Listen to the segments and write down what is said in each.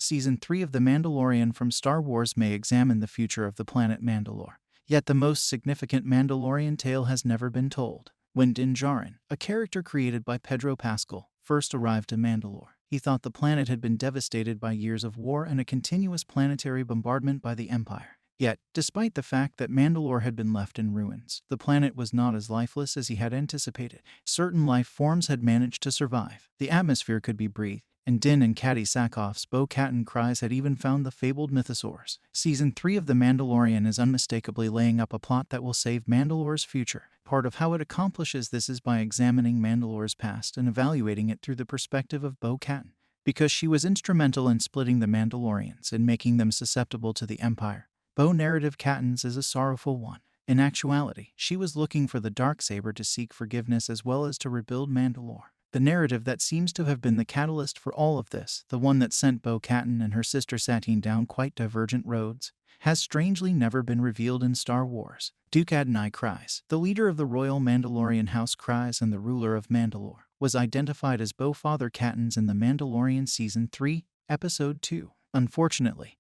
Season 3 of The Mandalorian from Star Wars may examine the future of the planet Mandalore. Yet the most significant Mandalorian tale has never been told. When Din Djarin, a character created by Pedro Pascal, first arrived to Mandalore, he thought the planet had been devastated by years of war and a continuous planetary bombardment by the Empire. Yet, despite the fact that Mandalore had been left in ruins, the planet was not as lifeless as he had anticipated. Certain life forms had managed to survive. The atmosphere could be breathed, and Din and Cady Sakoff's Bo-Katan Kryze had even found the fabled mythosaurs. Season 3 of The Mandalorian is unmistakably laying up a plot that will save Mandalore's future. Part of how it accomplishes this is by examining Mandalore's past and evaluating it through the perspective of Bo-Katan. Because she was instrumental in splitting the Mandalorians and making them susceptible to the Empire, Bo-narrative Katan's is a sorrowful one. In actuality, she was looking for the Darksaber to seek forgiveness as well as to rebuild Mandalore. The narrative that seems to have been the catalyst for all of this, the one that sent Bo-Katan and her sister Satine down quite divergent roads, has strangely never been revealed in Star Wars. Duke Adonai Kryze, the leader of the royal Mandalorian House Kryze and the ruler of Mandalore, was identified as Bo-Father Katan's in The Mandalorian Season 3, Episode 2. Unfortunately,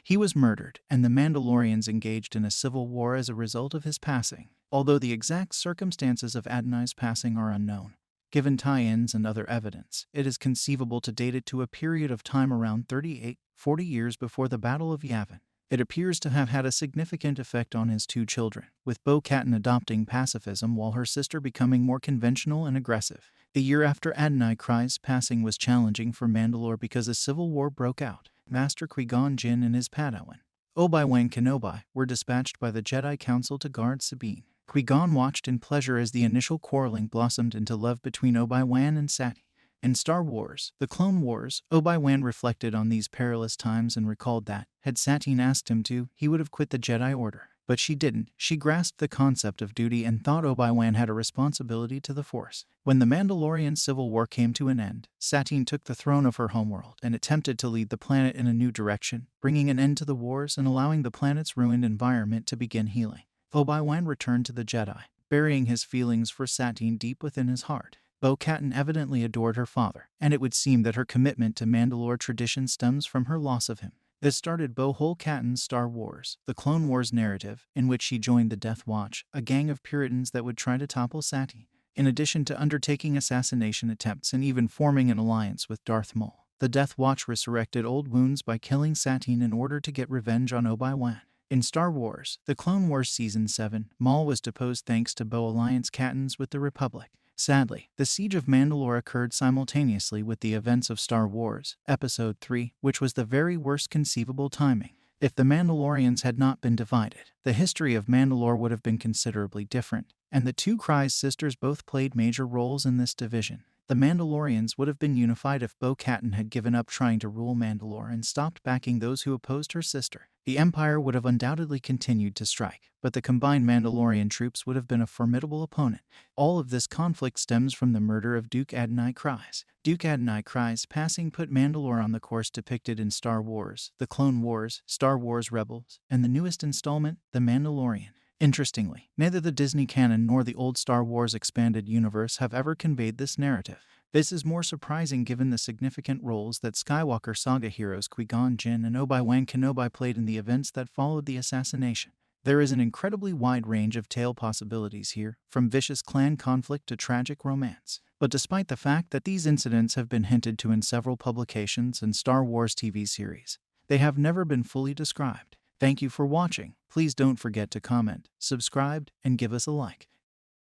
he was murdered, and the Mandalorians engaged in a civil war as a result of his passing. Although the exact circumstances of Adonai's passing are unknown, given tie-ins and other evidence, it is conceivable to date it to a period of time around 38-40 years before the Battle of Yavin. It appears to have had a significant effect on his two children, with Bo-Katan adopting pacifism while her sister becoming more conventional and aggressive. The year after Adonai Kryze's passing was challenging for Mandalore because a civil war broke out. Master Qui-Gon Jinn and his Padawan, Obi-Wan Kenobi, were dispatched by the Jedi Council to guard Sabine. Qui-Gon watched in pleasure as the initial quarreling blossomed into love between Obi-Wan and Satine. In Star Wars, The Clone Wars, Obi-Wan reflected on these perilous times and recalled that, had Satine asked him to, he would have quit the Jedi Order. But she didn't. She grasped the concept of duty and thought Obi-Wan had a responsibility to the Force. When the Mandalorian Civil War came to an end, Satine took the throne of her homeworld and attempted to lead the planet in a new direction, bringing an end to the wars and allowing the planet's ruined environment to begin healing. Obi-Wan returned to the Jedi, burying his feelings for Satine deep within his heart. Bo-Katan evidently adored her father, and it would seem that her commitment to Mandalore tradition stems from her loss of him. This started Bo-Katan's Star Wars, the Clone Wars narrative, in which she joined the Death Watch, a gang of Puritans that would try to topple Satine. In addition to undertaking assassination attempts and even forming an alliance with Darth Maul, the Death Watch resurrected old wounds by killing Satine in order to get revenge on Obi-Wan. In Star Wars, The Clone Wars Season 7, Maul was deposed thanks to Bo-Alliance Katans with the Republic. Sadly, the Siege of Mandalore occurred simultaneously with the events of Star Wars, Episode 3, which was the very worst conceivable timing. If the Mandalorians had not been divided, the history of Mandalore would have been considerably different, and the two Kryze sisters both played major roles in this division. The Mandalorians would have been unified if Bo-Katan had given up trying to rule Mandalore and stopped backing those who opposed her sister. The Empire would have undoubtedly continued to strike, but the combined Mandalorian troops would have been a formidable opponent. All of this conflict stems from the murder of Duke Adonai Kryze. Duke Adonai Kryze's passing put Mandalore on the course depicted in Star Wars, The Clone Wars, Star Wars Rebels, and the newest installment, The Mandalorian. Interestingly, neither the Disney canon nor the old Star Wars expanded universe have ever conveyed this narrative. This is more surprising given the significant roles that Skywalker saga heroes Qui-Gon Jinn and Obi-Wan Kenobi played in the events that followed the assassination. There is an incredibly wide range of tale possibilities here, from vicious clan conflict to tragic romance. But despite the fact that these incidents have been hinted to in several publications and Star Wars TV series, they have never been fully described. Thank you for watching. Please don't forget to comment, subscribe, and give us a like.